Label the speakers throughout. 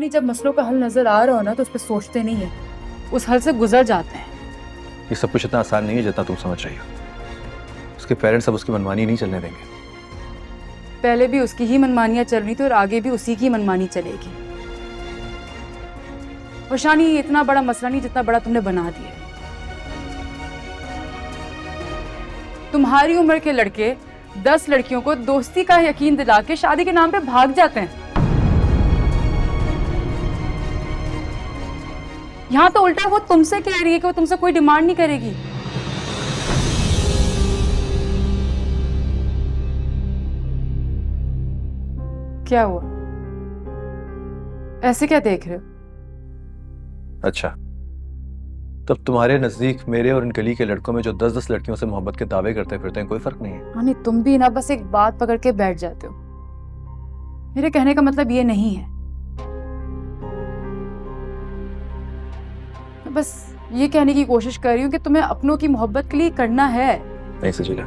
Speaker 1: शानी, जब मसलों का हल नजर आ रहा हो ना तो उस पर सोचते नहीं है, उस हल से गुजर जाते हैं।
Speaker 2: ये सब कुछ इतना आसान नहीं है जितना तुम समझ रही हो। उसके पेरेंट्स अब उसकी मनमानी नहीं चलने देंगे।
Speaker 1: पहले भी उसकी ही मनमानियां चल रही थी और आगे भी उसी की मनमानी चलेगी। और शानी, ये इतना बड़ा मसला नहीं जितना बड़ा तुमने बना दिया। तुम्हारी उम्र के लड़के 10 लड़कियों को दोस्ती का यकीन दिला के शादी के नाम पे भाग जाते हैं। यहां तो उल्टा वो तुमसे कह रही है कि वो तुमसे कोई डिमांड नहीं करेगी। क्या हुआ? ऐसे क्या देख रहे हो?
Speaker 2: अच्छा, तब तुम्हारे नजदीक मेरे और इन गली के लड़कों में जो 10-10 लड़कियों से मोहब्बत के दावे करते फिरते हैं, कोई फर्क नहीं है?
Speaker 1: नहीं, तुम भी ना बस एक बात पकड़ के बैठ जाते हो। मेरे कहने का मतलब ये नहीं है। मैं बस ये कहने की कोशिश कर रही हूँ कि तुम्हें अपनों की मोहब्बत के लिए करना है।
Speaker 2: नहीं सजीला,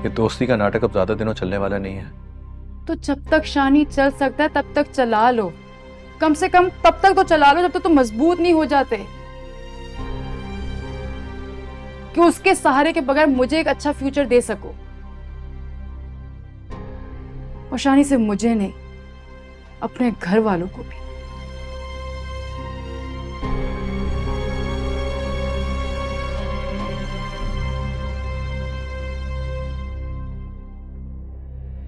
Speaker 2: ये दोस्ती का नाटक अब ज्यादा दिनों चलने वाला नहीं है।
Speaker 1: तो जब तक शानी चल सकता है तब तक चला लो। कम से कम तब तक तो चला लो जब तक तुम मजबूत नहीं हो जाते कि उसके सहारे के बगैर मुझे एक अच्छा फ्यूचर दे सको। और शानी सिर्फ मुझे नहीं, अपने घर वालों को भी।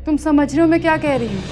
Speaker 1: तुम समझ रहे हो मैं क्या कह रही हूं?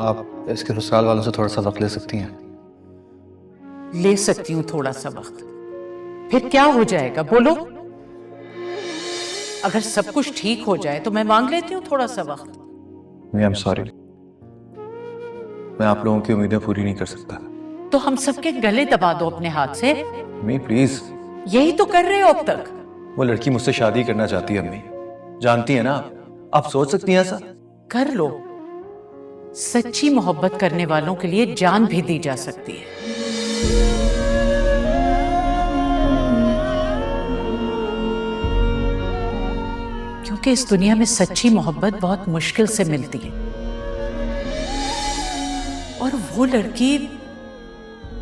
Speaker 2: आप इसके ससुराल वालों से थोड़ा सा वक्त ले सकती हैं?
Speaker 3: ले सकती हूँ थोड़ा सा वक्त। फिर क्या हो जाएगा बोलो? अगर सब कुछ ठीक हो जाए तो मैं मांग लेती हूँ थोड़ा सा वक्त।
Speaker 2: आई एम सॉरी, मैं आप लोगों की उम्मीदें पूरी नहीं कर सकता।
Speaker 3: तो हम सबके गले दबा दो अपने हाथ से।
Speaker 2: अम्मी प्लीज।
Speaker 3: यही तो कर रहे हो अब तक।
Speaker 2: वो लड़की मुझसे शादी करना चाहती है अम्मी, जानती है ना आप सोच सकती हैं ऐसा?
Speaker 3: कर लो। सच्ची मोहब्बत करने वालों के लिए जान भी दी जा सकती है। क्योंकि इस दुनिया में सच्ची मोहब्बत बहुत मुश्किल से मिलती है। और वो लड़की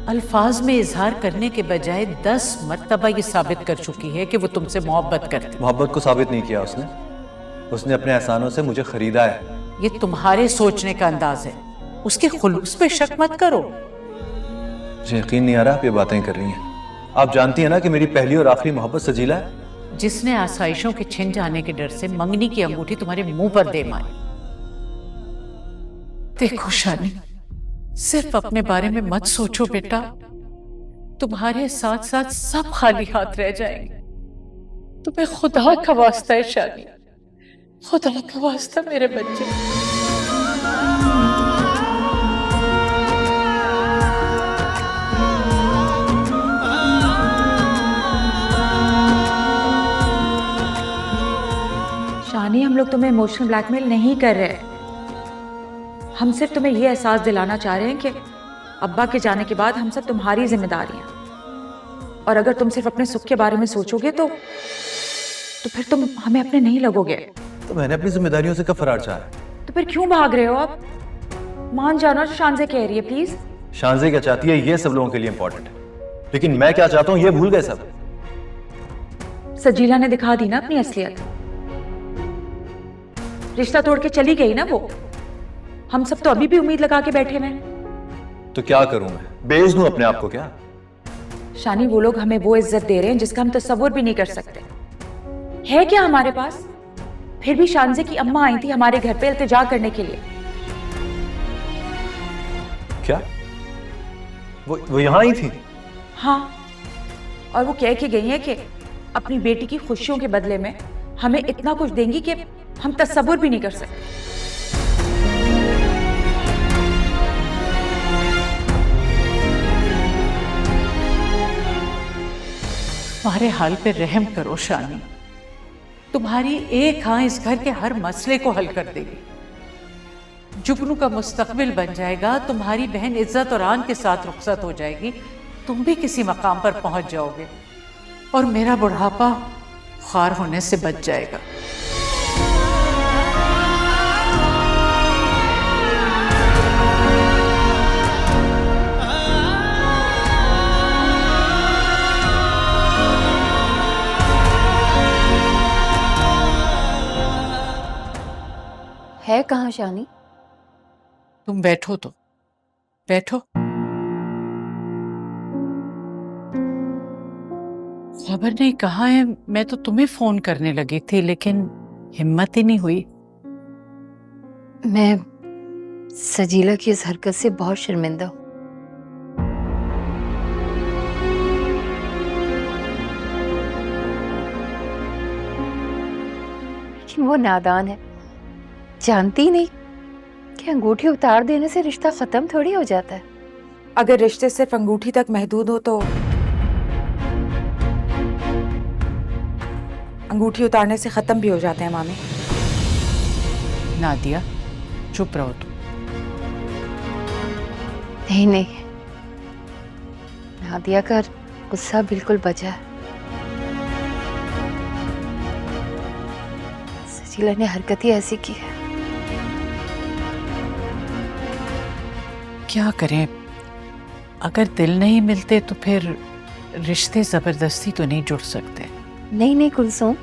Speaker 3: अल्फाज में इजहार करने के बजाय 10 मर्तबा ये साबित कर चुकी है कि वो तुमसे मोहब्बत करती है।
Speaker 2: मोहब्बत को साबित नहीं किया उसने अपने एहसानों से मुझे खरीदा है।
Speaker 3: ये तुम्हारे सोचने का अंदाज है, उसके खुलूस पे शक मत करो।
Speaker 2: मुझे यकीन नहीं आ रहा आप ये बातें कर रही हैं। आप जानती हैं ना कि मेरी पहली और आखिरी मोहब्बत सजीला है।
Speaker 3: जिसने आसाइशों के छिन जाने के डर से मंगनी की अंगूठी तुम्हारे मुंह पर दे मारी। देखो शानी, सिर्फ अपने बारे में मत सोचो बेटा, तुम्हारे साथ साथ सब खाली हाथ रह जाएंगे। तुम्हें खुदा का वास्ता है शानी, खुदा का वास्ता मेरे बच्चे।
Speaker 4: शानी, हम लोग तुम्हें इमोशनल ब्लैकमेल नहीं कर रहे। हम सिर्फ तुम्हें यह एहसास दिलाना चाह रहे हैं कि अब्बा के जाने के बाद हम सब तुम्हारी जिम्मेदारी हैं। और अगर तुम सिर्फ अपने सुख के बारे में सोचोगे तो फिर तुम हमें अपने नहीं लगोगे।
Speaker 2: तो मैंने अपनी जिम्मेदारियों से कब फरार चाहा है?
Speaker 4: तो फिर क्यों भाग रहे हो आप? मान जाना जो शानज़े कह रही है प्लीज।
Speaker 2: शानज़े क्या चाहती है ये सब लोगों के लिए इंपॉर्टेंट है, लेकिन मैं क्या चाहता हूँ ये भूल गए सब।
Speaker 4: सजीला ने दिखा दी ना अपनी असलियत। रिश्ता तोड़ के चली गई ना वो। हम सब तो अभी भी उम्मीद लगा के बैठे हैं।
Speaker 2: तो क्या करूं मैं? बेच दूं अपने आप को क्या?
Speaker 4: शानी, वो लोग हमें वो इज्जत दे रहे हैं जिसका हम तसव्वुर भी नहीं कर सकते। है क्या हमारे पास? फिर भी शानज़े की अम्मा आई थी हमारे घर पे इल्तिजा करने के लिए।
Speaker 2: क्या वो यहाँ ही थी?
Speaker 4: हाँ, और वो कह के गई है कि अपनी बेटी की खुशियों के बदले में हमें इतना कुछ देंगी कि हम तसव्वुर भी नहीं कर सकते।
Speaker 3: तुम्हारे हाल पे रहम करो शानी। तुम्हारी एक हाँ इस घर के हर मसले को हल कर देगी। जुगनू का मुस्तकबिल बन जाएगा, तुम्हारी बहन इज्जत और आन के साथ रुखसत हो जाएगी, तुम भी किसी मकाम पर पहुंच जाओगे और मेरा बुढ़ापा ख्वार होने से बच जाएगा।
Speaker 1: है कहाँ शानी?
Speaker 3: तुम बैठो तो बैठो। खबर नहीं कहाँ है, मैं तो तुम्हें फोन करने लगी थी लेकिन हिम्मत ही नहीं हुई।
Speaker 5: मैं सजीला की इस हरकत से बहुत शर्मिंदा हूँ। लेकिन वो नादान है, जानती नहीं कि अंगूठी उतार देने से रिश्ता खत्म थोड़ी हो जाता है।
Speaker 4: अगर रिश्ते सिर्फ अंगूठी तक महदूद हो तो अंगूठी उतारने से खत्म भी हो जाते हैं मामी।
Speaker 3: नादिया चुप रहो तुम।
Speaker 5: नहीं नहीं, नादिया का गुस्सा बिल्कुल बचा है। सजीला ने हरकत ही ऐसी की है।
Speaker 3: क्या करें, अगर दिल नहीं मिलते तो फिर रिश्ते जबरदस्ती तो नहीं जुड़ सकते।
Speaker 5: नहीं नहीं कुलसुम,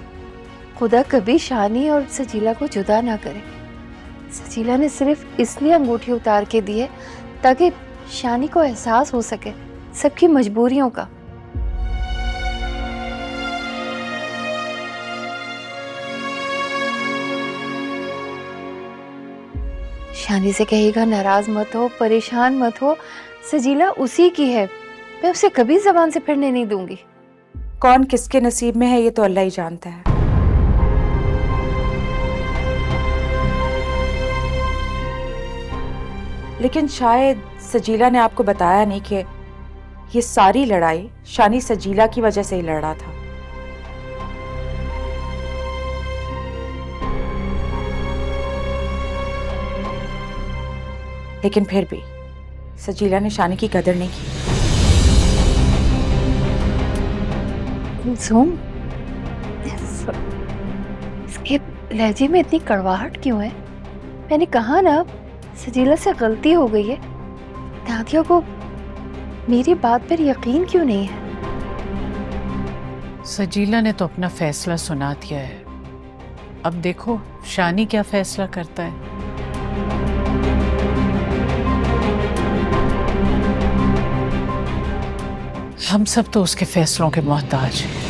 Speaker 5: खुदा कभी शानी और सजीला को जुदा ना करे। सजीला ने सिर्फ इसलिए अंगूठी उतार के दी है ताकि शानी को एहसास हो सके सबकी मजबूरियों का। शानी से कहेगा नाराज मत हो, परेशान मत हो, सजीला उसी की है, मैं उसे कभी जबान से फिरने नहीं दूंगी।
Speaker 4: कौन किसके नसीब में है ये तो अल्लाह ही जानता है। लेकिन शायद सजीला ने आपको बताया नहीं कि ये सारी लड़ाई शानी सजीला की वजह से ही लड़ रहा था। लेकिन फिर भी सजीला ने शानी की कदर नहीं की।
Speaker 5: कुलसुम, इसके लहजे में इतनी कड़वाहट क्यों है? मैंने कहा ना सजीला से गलती हो गई है। नादिया को मेरी बात पर यकीन क्यों नहीं है?
Speaker 3: सजीला ने तो अपना फैसला सुना दिया है, अब देखो शानी क्या फैसला करता है। हम सब तो उसके फैसलों के मोहताज हैं।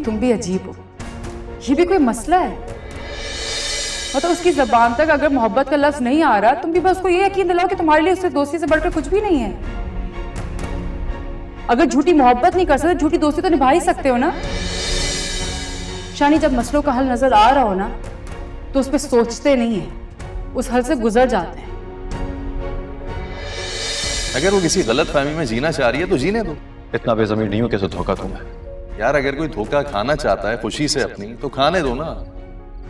Speaker 1: तुम भी अजीब हो, ये भी कोई मसला है? मतलब उसकी जबान तक अगर मोहब्बत का लफ्ज नहीं आ रहा, तुम भी बस उसको ये यकीन दिलाओ कि तुम्हारे लिए उससे दोस्ती से बढ़कर कुछ भी नहीं है। अगर झूठी मोहब्बत नहीं कर सकते, झूठी दोस्ती तो निभा ही सकते हो ना। शानी, जब मसलों का हल नजर आ रहा हो ना तो उस पर सोचते नहीं है, उस हल से गुजर जाते हैं।
Speaker 6: अगर वो किसी गलत फहमी में जीना चाह रही है तो जीने दो।
Speaker 2: इतना बेज़मीर नहीं हो कैसे धोखा तुम्हें।
Speaker 6: यार अगर कोई धोखा खाना चाहता है खुशी से अपनी, तो खाने दो ना।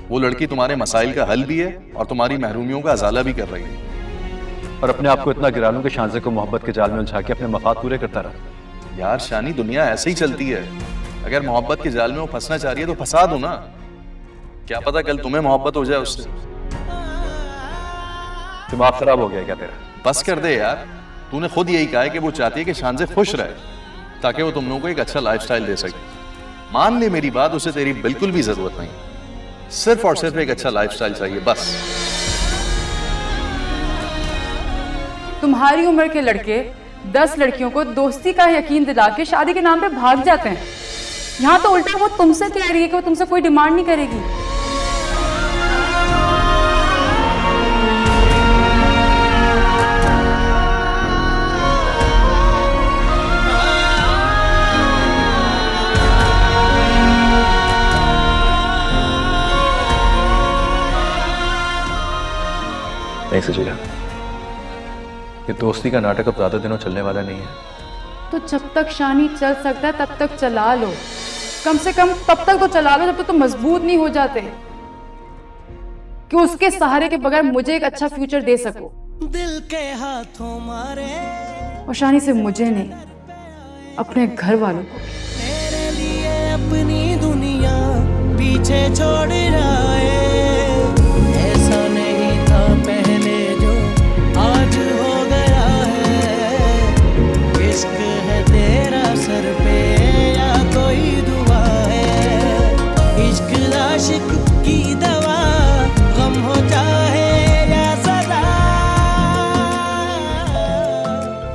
Speaker 6: वो लड़की तुम्हारे मसाइल का हल भी है और तुम्हारी महरूमियों का अजाला भी कर रही है।
Speaker 2: और अपने आप को इतना गिरा लूं कि शानज़े को मोहब्बत के जाल में उलझा के अपने मफाद पूरे करता रहा।
Speaker 6: यार शानी, दुनिया ऐसे ही चलती है। अगर मोहब्बत के जाल में वो फंसना चाह रही है तो फंसा दो ना। क्या पता कल तुम्हें मोहब्बत हो जाए उससे।
Speaker 2: दिमाग खराब हो गया क्या तेरा?
Speaker 6: बस कर दे यार, तूने खुद यही कहा है कि वो चाहती है कि शानज़े खुश रहे ताकि वो तुम लोगों को एक अच्छा लाइफस्टाइल दे सके। मान ले मेरी बात, उसे तेरी बिल्कुल भी जरूरत नहीं, सिर्फ और सिर्फ एक अच्छा लाइफस्टाइल चाहिए बस।
Speaker 1: तुम्हारी उम्र के लड़के 10 लड़कियों को दोस्ती का यकीन दिला के शादी के नाम पे भाग जाते हैं। यहाँ तो उल्टा वो तुमसे कह रही है कि वो तुमसे कोई डिमांड नहीं करेगी।
Speaker 2: नहीं सजीला, ये दोस्ती का नाटक अब ज्यादा दिनों चलने वाला नहीं है।
Speaker 1: तो जब तक शानी चल सकता है तब तक चला लो, कम से कम तब तक तो चला लो जब तक तुम मजबूत नहीं हो जाते कि उसके सहारे के बगैर मुझे एक अच्छा फ्यूचर दे सको।
Speaker 7: दिल के हाथों मारे
Speaker 1: और शानी सिर्फ मुझे नहीं, अपने घर वालों को।
Speaker 7: तेरे लिए अपनी दुनिया पीछे छोड़ रहा है, ऐसा नहीं था पहले जो आज हो गया है। इश्क है तेरा सर पे या कोई दुआ है, इश्क आशिक की दवा, गम हो चाहे या सदा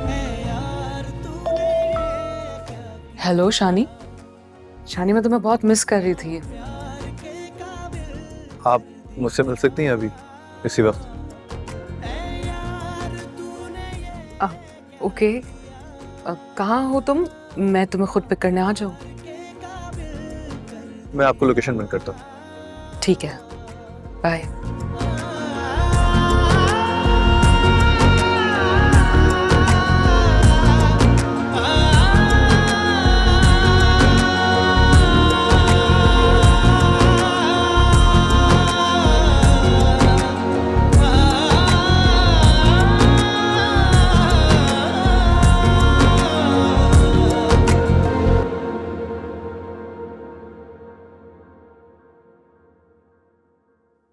Speaker 7: है यार तूने।
Speaker 8: हेलो शानी। शानी, मैं तुम्हें बहुत मिस कर रही थी।
Speaker 2: आप मुझसे मिल सकती हैं अभी इसी वक्त?
Speaker 8: ओके, कहाँ हो तुम? मैं तुम्हें खुद पिक करने आ जाऊँ?
Speaker 2: मैं आपको लोकेशन सेंड करता हूँ।
Speaker 8: ठीक है, बाय।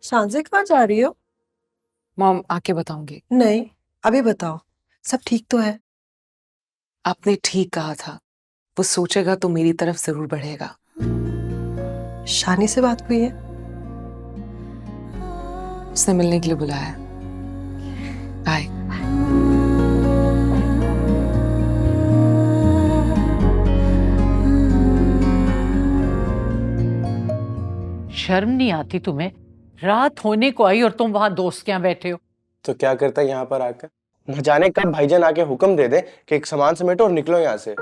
Speaker 9: शानज़े कहाँ जा रही हो?
Speaker 8: मॉम, आके बताऊंगी।
Speaker 9: नहीं, अभी बताओ, सब ठीक तो है?
Speaker 8: आपने ठीक कहा था, वो सोचेगा तो मेरी तरफ जरूर बढ़ेगा।
Speaker 9: शानी से बात हुई है?
Speaker 8: उसने मिलने के लिए बुलाया है। बाय।
Speaker 3: शर्म नहीं आती तुम्हें? रात होने को आई और तुम वहां दोस्त के यहाँ बैठे हो।
Speaker 10: तो क्या करता है यहाँ पर आकर? न जाने कब भाईजान आके हुक्म दे दे कि एक सामान समेटो और निकलो यहाँ से।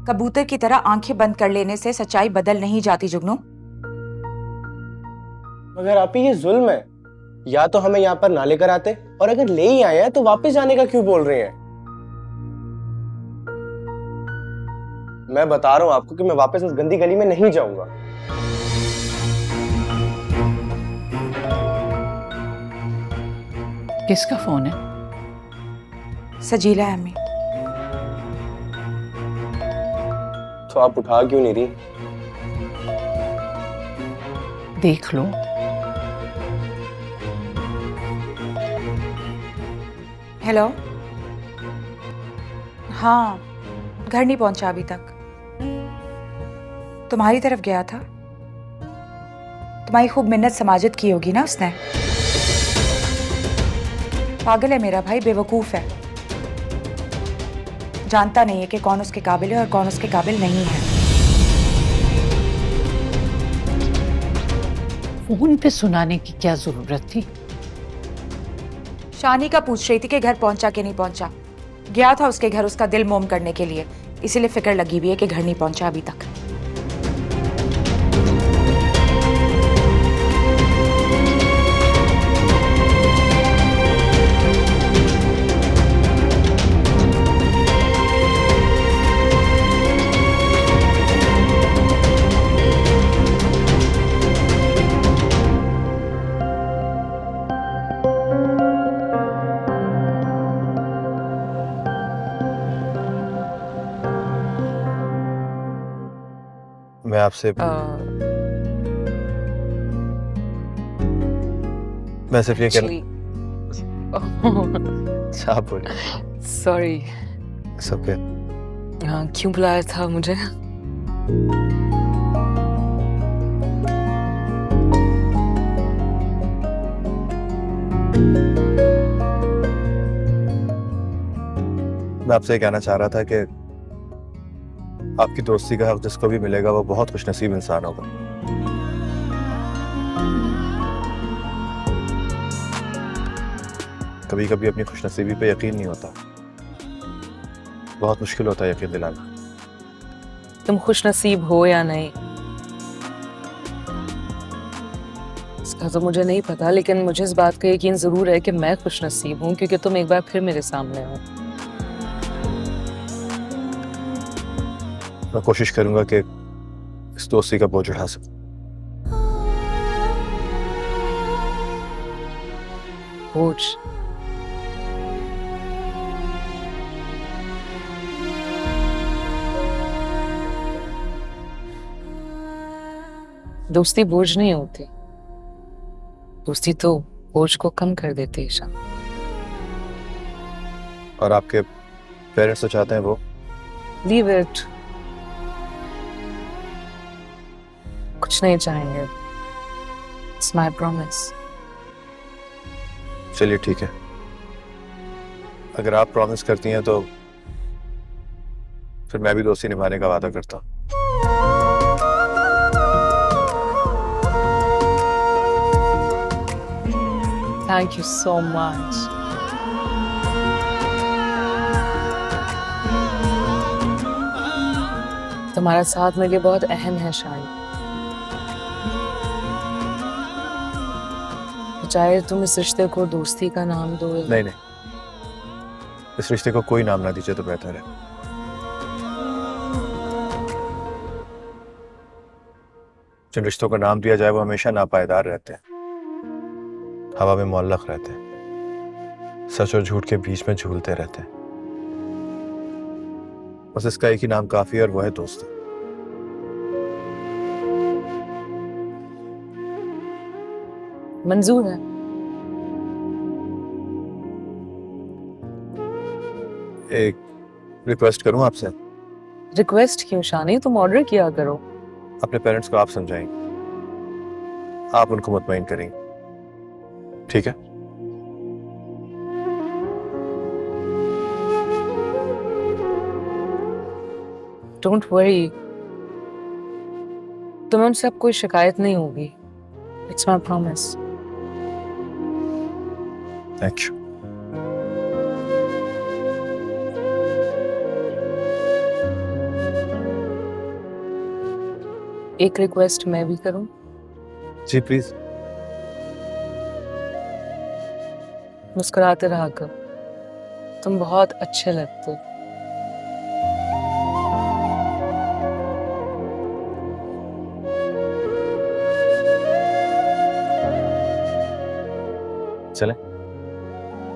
Speaker 4: कबूतर की तरह आंखें बंद कर लेने से सच्चाई बदल नहीं जाती जुगनू।
Speaker 10: मगर आप ही ये जुल्म है, या तो हमें यहाँ पर ना लेकर आते, और अगर ले ही आए हैं तो वापस जाने का क्यों बोल रहे हैं? मैं बता रहा हूँ आपको कि मैं वापस उस गंदी गली में नहीं जाऊंगा।
Speaker 3: किसका फोन है?
Speaker 4: सजीला है अम्मी।
Speaker 10: तो आप उठा क्यों नहीं रही?
Speaker 3: देख लो।
Speaker 4: हेलो। हाँ, घर नहीं पहुंचा अभी तक। तुम्हारी तरफ गया था। तुम्हारी खूब मिन्नत समाजत की होगी ना उसने। पागल है मेरा भाई, बेवकूफ है, जानता नहीं है कि कौन उसके काबिल है और कौन उसके काबिल नहीं है।
Speaker 3: फोन पे सुनाने की क्या जरूरत थी?
Speaker 4: शानी का पूछ रही थी कि घर पहुंचा कि नहीं पहुंचा। गया था उसके घर उसका दिल मोम करने के लिए, इसीलिए फिक्र लगी हुई है कि घर नहीं पहुंचा अभी तक।
Speaker 2: मैं आपसे मैं सिर्फ ये
Speaker 8: Actually,
Speaker 2: अच्छा आप बोलिए।
Speaker 8: sorry.
Speaker 2: सब के
Speaker 8: हाँ, क्यों बुलाया था मुझे?
Speaker 2: मैं आपसे ये कहना चाह रहा था कि आपकी दोस्ती का हक जिसको भी मिलेगा वो बहुत खुशनसीब इंसान होगा। कभी कभी अपनी खुशनसीबी पे यकीन नहीं होता, बहुत मुश्किल होता है यकीन दिलाना।
Speaker 8: तुम खुशनसीब हो या नहीं इसका तो मुझे नहीं पता, लेकिन मुझे इस बात का यकीन जरूर है कि मैं खुशनसीब हूँ क्योंकि तुम एक बार फिर मेरे सामने हो।
Speaker 2: मैं कोशिश करूंगा कि इस दोस्ती का बोझ उठा सकूं।
Speaker 8: बोझ? दोस्ती बोझ नहीं होती, दोस्ती तो बोझ को कम कर देती है शान।
Speaker 2: और आपके पेरेंट्स तो चाहते हैं वो।
Speaker 8: लीव इट, कुछ नहीं चाहेंगे। It's my promise.
Speaker 2: चलिए ठीक है, अगर आप प्रॉमिस करती हैं तो फिर मैं भी दोस्ती निभाने का वादा करता हूँ।
Speaker 8: Thank you so much. तुम्हारा साथ मेरे लिए बहुत अहम है शायद, चाहे तुम इस रिश्ते को दोस्ती का नाम दो।
Speaker 2: नहीं नहीं, इस रिश्ते को कोई नाम ना दीजिए तो बेहतर है। जिन रिश्तों का नाम दिया जाए वो हमेशा नापायदार रहते हैं, हवा में मुअल्लक रहते हैं, सच और झूठ के बीच में झूलते रहते हैं। बस इसका एक ही नाम काफी है और वो है दोस्ती।
Speaker 8: मंजूर है।
Speaker 2: एक रिक्वेस्ट करूं आपसे?
Speaker 8: रिक्वेस्ट क्यों शानी, तुम ऑर्डर किया करो।
Speaker 2: अपने पेरेंट्स को आप समझाएंगे, आप उनको मुतमईन करेंगे, ठीक है?
Speaker 8: डोंट वरी, तुम्हें उनसे अब कोई शिकायत नहीं होगी। It's my promise.
Speaker 2: Thank you.
Speaker 8: एक रिक्वेस्ट मैं भी करूं?
Speaker 2: जी प्लीज।
Speaker 8: मुस्कुराते रहा कर, तुम बहुत अच्छे लगते हो।
Speaker 2: चलें?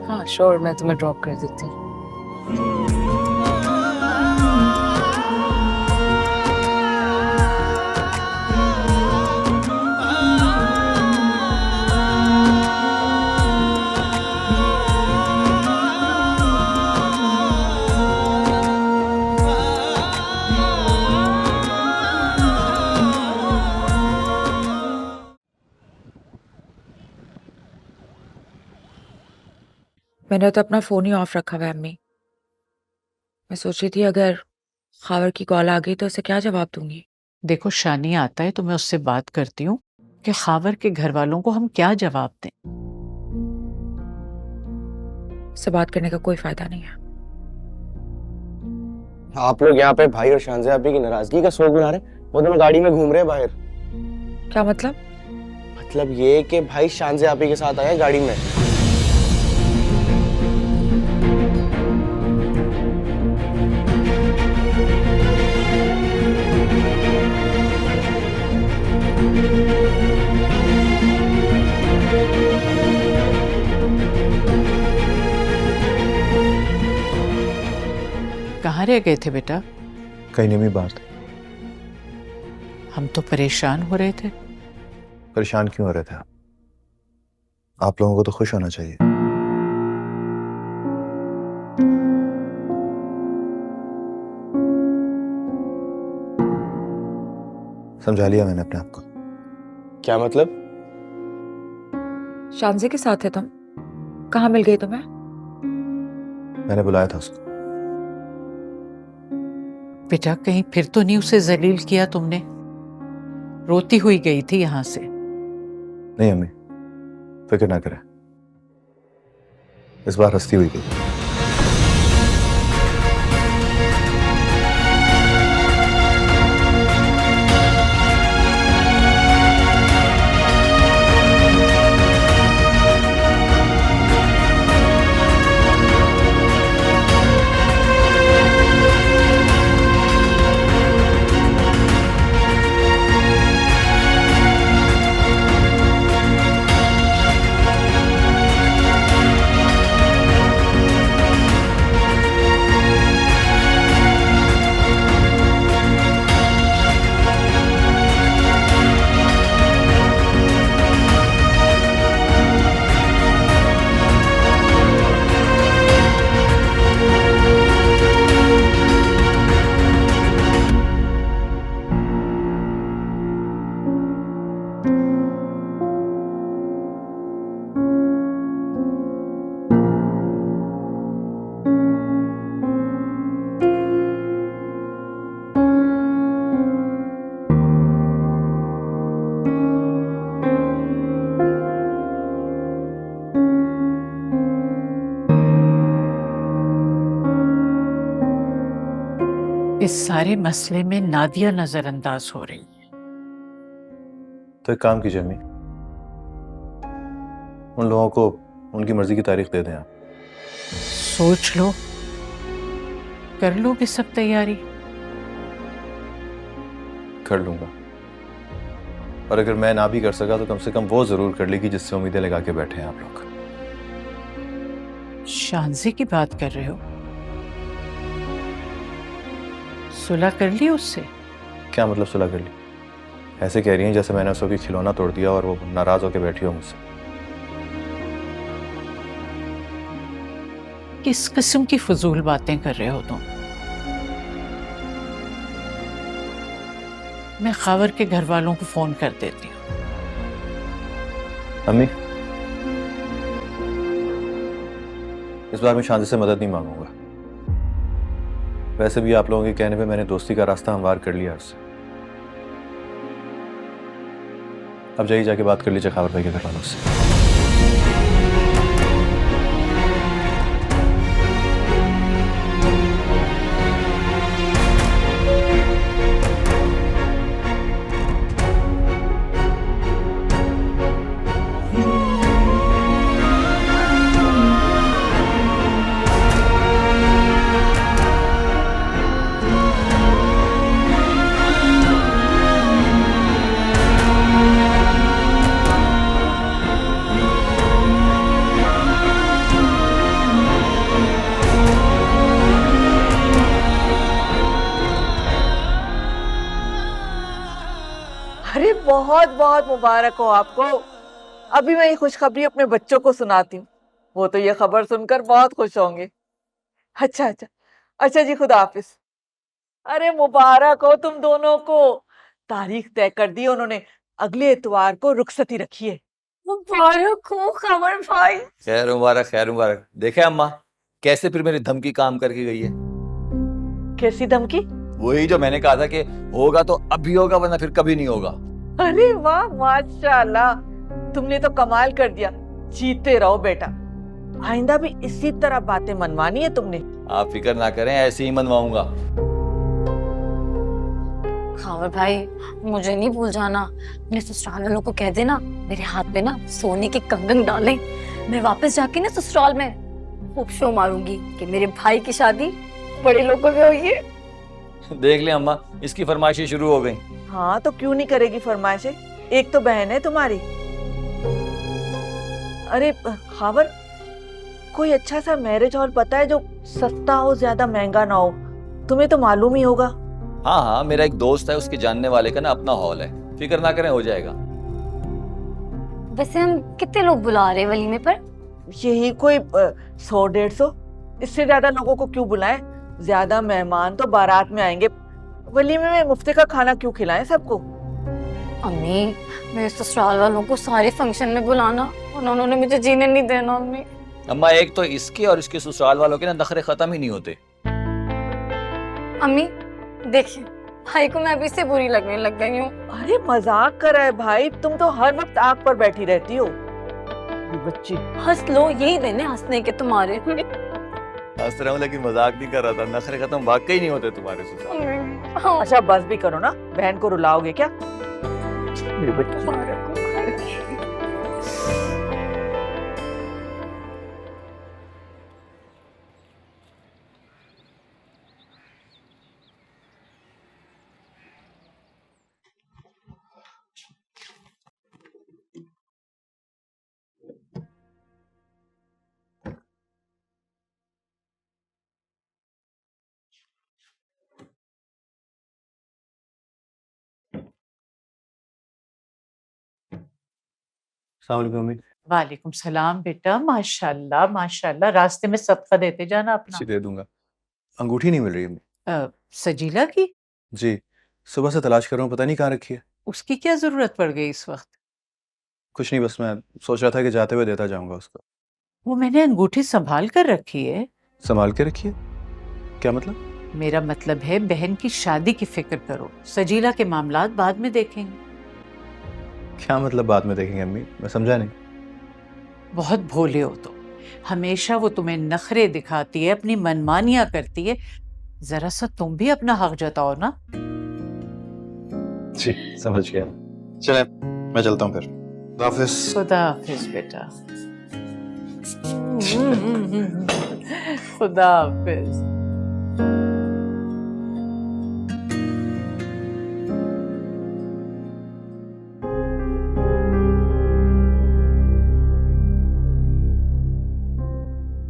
Speaker 8: हाँ श्योर, मैं तुम्हें ड्रॉप कर देती हूँ।
Speaker 4: मैंने तो अपना फ़ोन ही ऑफ रखा हुआ है अम्मी। मैं सोच रही थी अगर खावर की कॉल आ गई तो उसे क्या जवाब दूंगी।
Speaker 3: देखो शानी आता है तो मैं उससे बात करती हूँ कि खावर के घर वालों को हम क्या जवाब दें।
Speaker 4: उससे बात करने का कोई फायदा नहीं है।
Speaker 10: आप लोग यहाँ पे भाई और शानज़े आपी की नाराजगी का शोक बना रहे हैं। वो दोनों गाड़ी में घूम रहे हैं बाहर।
Speaker 4: क्या मतलब?
Speaker 10: मतलब ये कि भाई शानज़े आपी के साथ आए हैं गाड़ी में।
Speaker 3: कहाँ रह गए थे बेटा?
Speaker 2: कहीं नहीं हुई बात।
Speaker 3: हम तो परेशान हो रहे थे।
Speaker 2: परेशान क्यों हो रहे थे? आप लोगों को तो खुश होना चाहिए। समझा लिया मैंने अपने आप को।
Speaker 10: क्या मतलब?
Speaker 4: शानजे के साथ है तुम? कहाँ मिल गई तुम्हें?
Speaker 2: मैंने बुलाया था उसको।
Speaker 3: बेटा कहीं फिर तो नहीं उसे जलील किया तुमने? रोती हुई गई थी यहाँ से।
Speaker 2: नहीं अम्मी, फिक्र ना करें, इस बार हंसती हुई गई।
Speaker 3: इस सारे मसले में नादिया नजरअंदाज हो रही है।
Speaker 2: तो एक काम कीजिए अम्मी, उन लोगों को उनकी मर्जी की तारीख दे दें आप।
Speaker 3: सोच लो, कर लोगे सब तैयारी?
Speaker 2: कर लूंगा, और अगर मैं ना भी कर सका तो कम से कम वो जरूर कर लेगी जिससे उम्मीदें लगा के बैठे हैं आप लोग।
Speaker 3: शानजे की बात कर रहे हो? सुलह कर ली उससे?
Speaker 2: क्या मतलब सुलह कर ली? ऐसे कह रही हैं जैसे मैंने उसको खिलौना तोड़ दिया और वो नाराज होकर बैठी हो मुझसे।
Speaker 3: किस किस्म की फजूल बातें कर रहे हो तुम? मैं खावर के घर वालों को फोन कर देती हूँ।
Speaker 2: अम्मी, इस बार मैं शांति से मदद नहीं मांगूंगा। वैसे भी आप लोगों के कहने पे मैंने दोस्ती का रास्ता हमवार कर लिया उससे। अब जाइए, जाके बात कर लीजिए खावर भाई के घर वालों से।
Speaker 11: अरे बहुत बहुत मुबारक हो आपको। अभी मैं ये खुशखबरी अपने बच्चों को सुनाती हूँ, वो तो ये खबर सुनकर बहुत खुश होंगे। अच्छा अच्छा अच्छा जी, खुदा हाफिज। अरे मुबारक हो तुम दोनों को, तारीख तय कर दी उन्होंने, अगले इतवार को रुखसती रखी है।
Speaker 12: मुबारक हो खबर भाई।
Speaker 13: खैर मुबारक, खैर मुबारक। देखे अम्मा कैसे फिर मेरी धमकी काम करके गई है।
Speaker 11: कैसी धमकी?
Speaker 13: वही जो मैंने कहा था कि होगा तो अभी होगा वरना फिर कभी नहीं होगा।
Speaker 11: अरे वाह माशाल्लाह, तुमने तो कमाल कर दिया। जीते रहो बेटा, आइंदा भी इसी तरह बातें मनवानी है तुमने।
Speaker 13: आप फिक्र ना करें, ऐसे ही मनवाऊंगा।
Speaker 12: खावर भाई मुझे नहीं भूल जाना, अपने ससुराल वालों को कह देना मेरे हाथ में ना सोने के कंगन डालें। मैं वापस जाके ना ससुराल में खूब शो मारूंगी कि मेरे भाई की शादी बड़े लोगों में हुई है।
Speaker 13: देख ले अम्मा, इसकी फरमाइशें शुरू हो गई।
Speaker 11: हाँ तो क्यों नहीं करेगी फरमाइशें, एक तो बहन है तुम्हारी। अरे खावर, कोई अच्छा सा मैरिज हॉल पता है जो सस्ता हो, ज्यादा महंगा ना हो? तुम्हें तो मालूम ही होगा।
Speaker 13: हाँ हाँ, मेरा एक दोस्त है, उसके जानने वाले का ना अपना हॉल है, फिक्र ना करें हो जाएगा।
Speaker 12: वैसे हम कितने लोग बुला रहे हैं वलीमे पर?
Speaker 11: यही कोई 100-150, इससे ज्यादा लोगों को क्यों बुलाएं? ज्यादा मेहमान तो बारात में आएंगे, वलीमे में मुफ्त का खाना क्यों खिलाएं सबको?
Speaker 12: अम्मी, मेरे ससुराल वालों को सारे फंक्शन में बुलाना और उन्होंने मुझे जीने नहीं देना। अम्मी
Speaker 13: अम्मा, एक तो इसके और इसके ससुराल वालों के ना नखरे खत्म ही नहीं होते।
Speaker 12: अम्मी देखिए, भाई को मैं अभी से बुरी लगने लग गई हूँ।
Speaker 11: अरे मजाक कर रहा है भाई, तुम तो हर वक्त आग पर बैठी रहती हो। ये बच्ची
Speaker 12: हंस लो, यही दिन है हंसने के तुम्हारे।
Speaker 13: हंस रहा हूँ लेकिन मजाक नहीं कर रहा था। नखरे खत्म वाकई नहीं होते तुम्हारे ससुराल।
Speaker 11: अच्छा बस भी करो ना, बहन को रुलाओगे क्या? मेरी बच्ची
Speaker 3: वालेकुम सलाम बेटा, माशाल्लाह माशाल्लाह। रास्ते में सदका देते जाना अपना।
Speaker 2: जी दे दूंगा। अंगूठी नहीं मिल रही है।
Speaker 3: सजीला की?
Speaker 2: जी, सुबह से तलाश कर रहा हूँ, पता नहीं कहाँ रखी है।
Speaker 3: उसकी क्या जरूरत पड़ गई इस वक्त?
Speaker 2: कुछ नहीं, बस मैं सोच रहा था कि जाते हुए देता जाऊंगा उसको।
Speaker 3: वो मैंने अंगूठी संभाल कर रखी है।
Speaker 2: संभाल के रखी है? क्या मतलब?
Speaker 3: मेरा मतलब है बहन की शादी की फिक्र करो, सजीला के मामलात बाद में देखेंगे।
Speaker 2: क्या मतलब बाद में देखेंगे अम्मी? मैं समझा नहीं।
Speaker 3: बहुत भोले हो तो, हमेशा वो तुम्हें नखरे दिखाती है, अपनी मनमानियां करती है। जरा सा तुम भी अपना हक जताओ ना।
Speaker 2: जी समझ गया। चले मैं चलता हूँ फिर। खुदा हाफिज।
Speaker 3: खुदा हाफिज बेटा। खुदा हाफिज।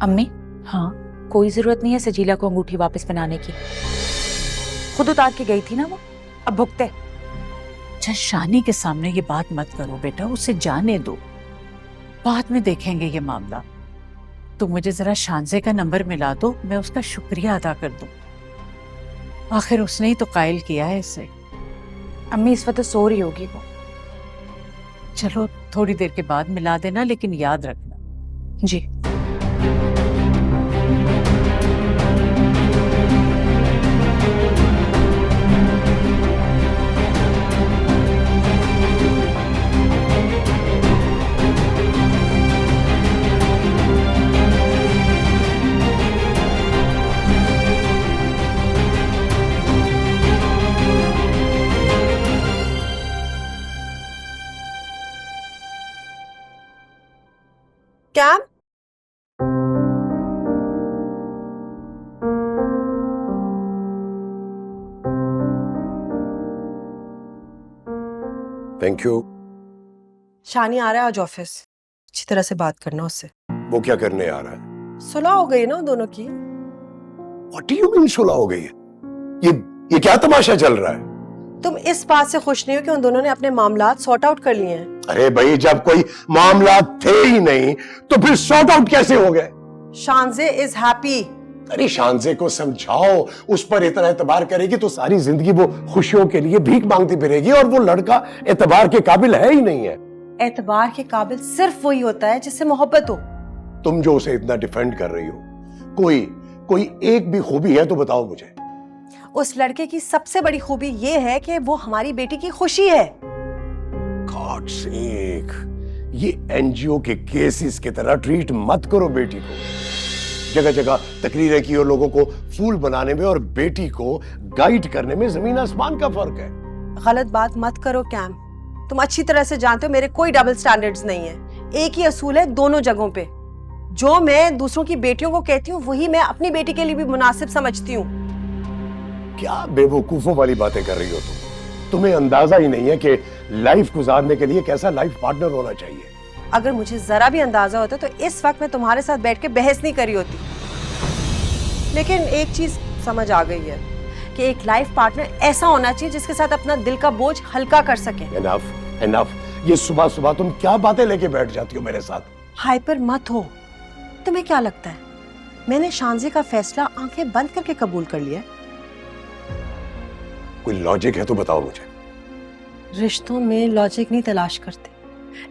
Speaker 4: अम्मी,
Speaker 3: हाँ
Speaker 4: कोई जरूरत नहीं है सजीला को अंगूठी वापस बनाने की। खुद उतार के गई थी ना वो, अब भुगते।
Speaker 3: अच्छा, शानी के सामने ये बात मत करो बेटा, उसे जाने दो, बाद में देखेंगे ये मामला। तुम मुझे जरा शानजे का नंबर मिला दो, मैं उसका शुक्रिया अदा कर दूं। आखिर उसने ही तो कायल किया है इसे।
Speaker 4: अम्मी इस वक्त तो सो रही होगी वो।
Speaker 3: चलो थोड़ी देर के बाद मिला देना, लेकिन याद रखना।
Speaker 4: जी।
Speaker 9: क्या?
Speaker 14: Thank you.
Speaker 9: शानी आ रहा है आज ऑफिस, अच्छी तरह से बात करना उससे।
Speaker 14: वो क्या करने आ रहा है?
Speaker 9: सुलह हो गई ना दोनों की।
Speaker 14: What do you mean सुलह हो गई है? ये क्या तमाशा चल रहा है?
Speaker 9: तुम इस बात से खुश नहीं हो कि उन दोनों ने अपने मामलात सॉर्ट आउट कर लिए हैं?
Speaker 14: अरे भाई, जब कोई मामला थे ही नहीं तो फिर सॉर्ट आउट कैसे हो गए?
Speaker 9: शानजे इज हैप्पी।
Speaker 14: अरे शानजे को समझाओ, उस पर इतना एतबार करेगी तो सारी जिंदगी वो खुशियों के लिए भीख मांगती फिरेगी, और वो लड़का एतबार के काबिल है ही नहीं है।
Speaker 9: एतबार के काबिल सिर्फ वही होता है जिससे मोहब्बत हो।
Speaker 14: तुम जो उसे इतना डिफेंड कर रही हो, कोई एक भी खूबी है तो बताओ मुझे।
Speaker 9: उस लड़के की सबसे बड़ी खूबी ये है कि वो हमारी बेटी की खुशी है।
Speaker 14: गॉड सेक, ये एनजीओ के केसेस की तरह ट्रीट मत करो बेटी को। जगह जगह तकरीरें की और लोगों को फूल बनाने में और बेटी को गाइड करने में जमीन आसमान का फर्क है।
Speaker 9: गलत बात मत करो कैम, तुम अच्छी तरह से जानते हो मेरे कोई डबल स्टैंडर्ड्स नहीं है। एक ही असूल है दोनों जगहों पे। जो मैं दूसरों की बेटियों को कहती हूँ वही मैं अपनी बेटी के लिए भी मुनासिब समझती हूँ।
Speaker 14: क्या बेवकूफों वाली बातें कर रही हो तुम्हें अंदाजा ही नहीं है कि लाइफ गुजारने के लिए कैसा लाइफ पार्टनर होना चाहिए।
Speaker 9: अगर मुझे जरा भी अंदाजा होता तो इस वक्त मैं तुम्हारे साथ बैठ के बहस नहीं करी होती। लेकिन एक चीज समझ आ गई है कि एक लाइफ पार्टनर ऐसा होना चाहिए जिसके साथ अपना दिल का बोझ हल्का कर सके।
Speaker 14: Enough. ये सुबह सुबह तुम क्या बातें लेके बैठ जाती हो मेरे साथ?
Speaker 9: हाइपर मत हो। तुम्हें क्या लगता है मैंने शानजे का फैसला आंखें बंद करके कबूल कर लिया?
Speaker 14: कोई लॉजिक है तो बताओ मुझे।
Speaker 9: रिश्तों में लॉजिक नहीं तलाश करते,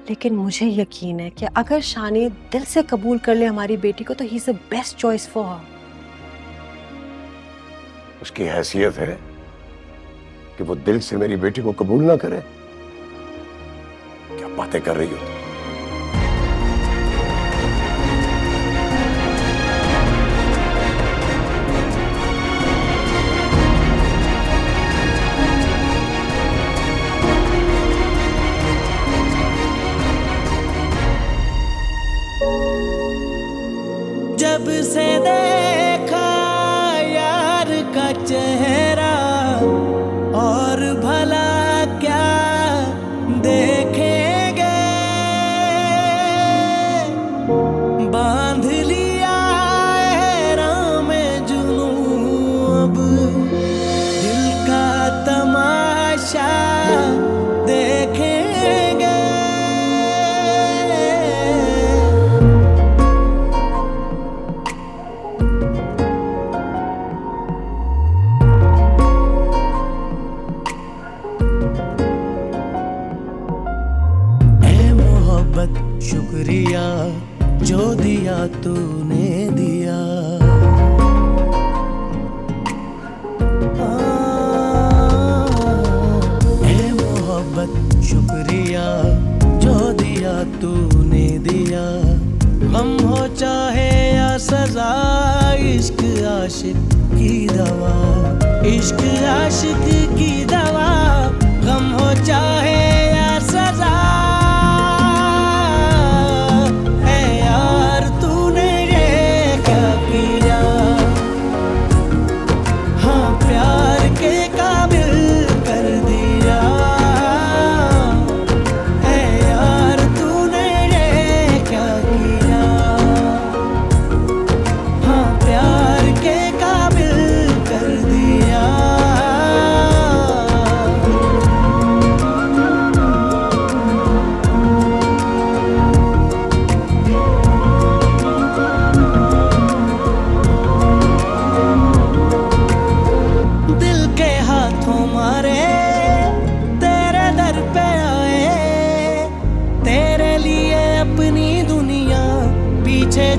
Speaker 9: लेकिन मुझे यकीन है कि अगर शानी दिल से कबूल कर ले हमारी बेटी को तो he is the best choice for her.
Speaker 14: उसकी हैसियत है कि वो दिल से मेरी बेटी को कबूल ना करे? क्या बातें कर रही हो तुम?
Speaker 7: जब से देखा यार का चेहरा और भला क्या देखेंगे, बांध लिया एहराम-ए-जुनून, अब दिल का तमाशा देखेंगे। शुक्रिया जो दिया तूने दिया, ए मोहब्बत शुक्रिया जो दिया तूने दिया। गम हो चाहे या सजा, इश्क आशिक की दवा, इश्क आशिक की दवा। गम हो चाहे या सजा,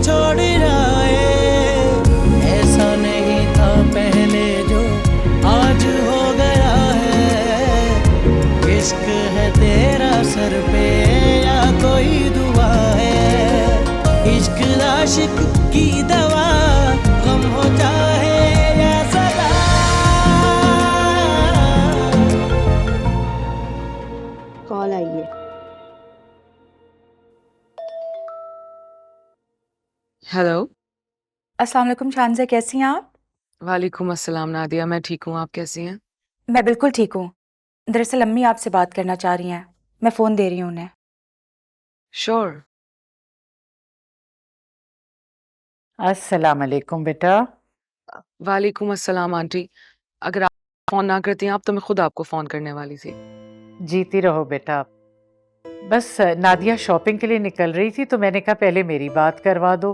Speaker 7: छोड़ जाए। ऐसा नहीं था पहले जो आज हो गया है। इश्क है तेरा सर पे या कोई दुआ है। इश्क आशिक की दवा, गम हो चाहे या सदा।
Speaker 9: कॉल आई है।
Speaker 8: हेलो।
Speaker 4: अस्सलाम वालेकुम शानज़ा, कैसी हैं आप?
Speaker 8: वालेकुम अस्सलाम नादिया, मैं ठीक हूँ, आप कैसी हैं?
Speaker 4: मैं बिल्कुल ठीक हूँ। दरअसल अम्मी आपसे बात करना चाह रही हैं, मैं फ़ोन दे रही हूँ उन्हें।
Speaker 8: श्योर।
Speaker 3: अस्सलाम वालेकुम बेटा।
Speaker 8: वालेकुम अस्सलाम आंटी, अगर आप फ़ोन ना करती हैं आप तो मैं खुद आपको फ़ोन करने वाली थी।
Speaker 3: जीती रहो बेटा। बस नादिया शॉपिंग के लिए निकल रही थी तो मैंने कहा पहले मेरी बात करवा दो।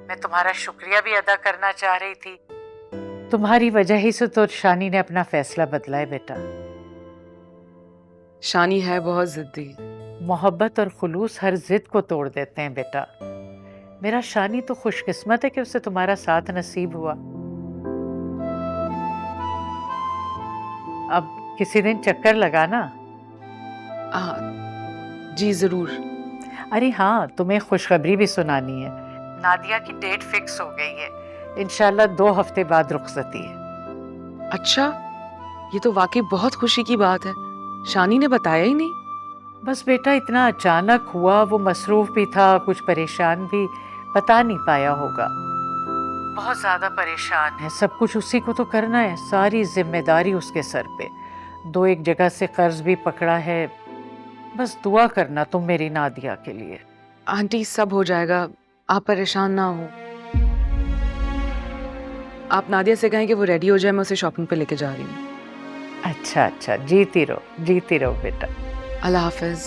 Speaker 3: मैं तुम्हारा शुक्रिया भी अदा करना चाह रही थी। तुम्हारी वजह ही से तो शानी ने अपना फैसला बदला है बेटा।
Speaker 8: शानी है बहुत जिद्दी।
Speaker 3: मोहब्बत और खुलूस हर जिद को तोड़ देते हैं बेटा। मेरा शानी तो खुशकिस्मत है कि उसे तुम्हारा साथ नसीब हुआ। अब किसी दिन चक्कर लगाना।
Speaker 8: जी जरूर।
Speaker 3: अरे हाँ, तुम्हें खुशखबरी भी सुनानी है। नादिया की डेट फिक्स हो गई है, इंशाल्लाह 2 हफ्ते बाद रुखसती है।
Speaker 8: अच्छा, ये तो वाकई बहुत खुशी की बात है। शानी ने बताया ही नहीं।
Speaker 3: बस बेटा इतना अचानक हुआ, वो मसरूफ भी था, कुछ परेशान भी, बता नहीं पाया होगा। बहुत ज्यादा परेशान है, सब कुछ उसी को तो करना है, सारी जिम्मेदारी उसके सर पे। 2-1 जगह से कर्ज भी पकड़ा है। बस दुआ करना तुम मेरी नादिया के लिए।
Speaker 8: आंटी सब हो जाएगा, आप परेशान ना हो। आप नादिया से कहें कि वो रेडी हो जाए, मैं उसे शॉपिंग पे लेके जा रही हूँ।
Speaker 3: अच्छा, जीती रहो बेटा।
Speaker 8: अल्लाह हाफिज।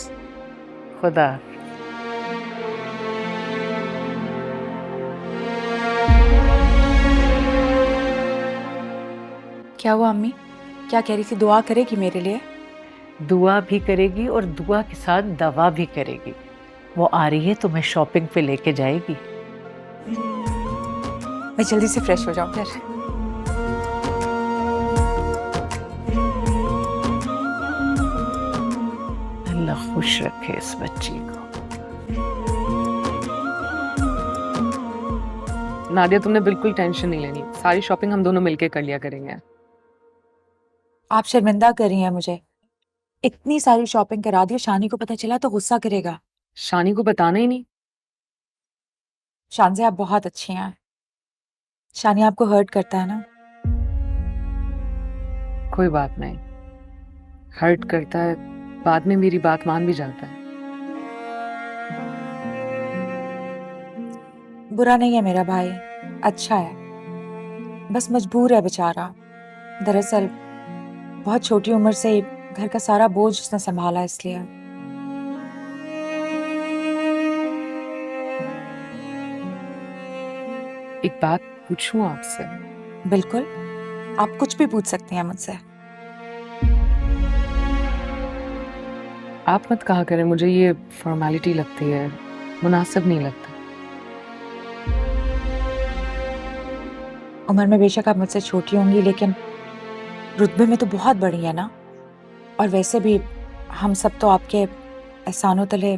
Speaker 3: खुदा।
Speaker 4: क्या हुआ अम्मी? क्या कह रही थी? दुआ करेगी मेरे लिए?
Speaker 3: दुआ भी करेगी और दुआ के साथ दवा भी करेगी। वो आ रही है, तुम्हें शॉपिंग पे लेके जाएगी।
Speaker 4: मैं जल्दी से फ्रेश हो जाऊं फिर।
Speaker 3: अल्लाह खुश रखे इस बच्ची को।
Speaker 8: नादिया, तुमने बिल्कुल टेंशन नहीं लेनी, सारी शॉपिंग हम दोनों मिलके कर लिया करेंगे।
Speaker 4: आप शर्मिंदा कर रही हैं मुझे। इतनी सारी शॉपिंग करा दी, शानी को पता चला तो गुस्सा करेगा।
Speaker 8: शानी को बताना ही नहीं।
Speaker 4: शानज़े, आप बहुत अच्छी हैं। शानी आपको हर्ट करता है ना?
Speaker 8: कोई बात नहीं, हर्ट करता है, बाद में मेरी बात मान भी जाता है।
Speaker 4: बुरा नहीं है मेरा भाई, अच्छा है, बस मजबूर है बेचारा। दरअसल बहुत छोटी उम्र से घर का सारा बोझ उसने संभाला, इसलिए।
Speaker 8: एक बात पूछूं आपसे?
Speaker 4: बिल्कुल, आप कुछ भी पूछ सकती हैं मुझसे।
Speaker 8: आप मत कहा करें, मुझे ये फॉर्मेलिटी लगती है, मुनासिब नहीं लगता।
Speaker 4: उम्र में बेशक आप मुझसे छोटी होंगी, लेकिन रुतबे में तो बहुत बड़ी है ना। और वैसे भी हम सब तो आपके एहसानों तले।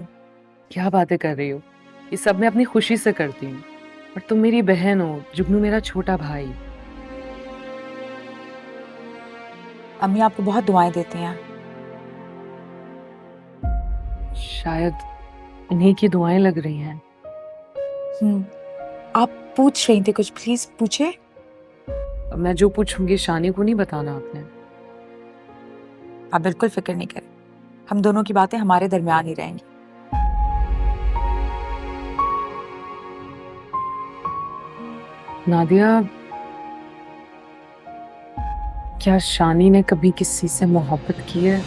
Speaker 8: क्या बातें कर रही हो? ये सब मैं अपनी खुशी से करती हूँ, और तुम मेरी बहन हो, जुगनू मेरा छोटा भाई।
Speaker 4: अम्मी आपको बहुत दुआएं देती हैं।
Speaker 8: शायद इन्हीं की दुआएं लग रही हैं।
Speaker 4: आप पूछ रही थी कुछ, प्लीज पूछे।
Speaker 8: मैं जो पूछूंगी शानी को नहीं बताना आपने।
Speaker 4: आप बिल्कुल फिक्र नहीं करें, हम दोनों की बातें हमारे दरमियान ही रहेंगी।
Speaker 8: नादिया, क्या शानी ने कभी किसी से मोहब्बत की है?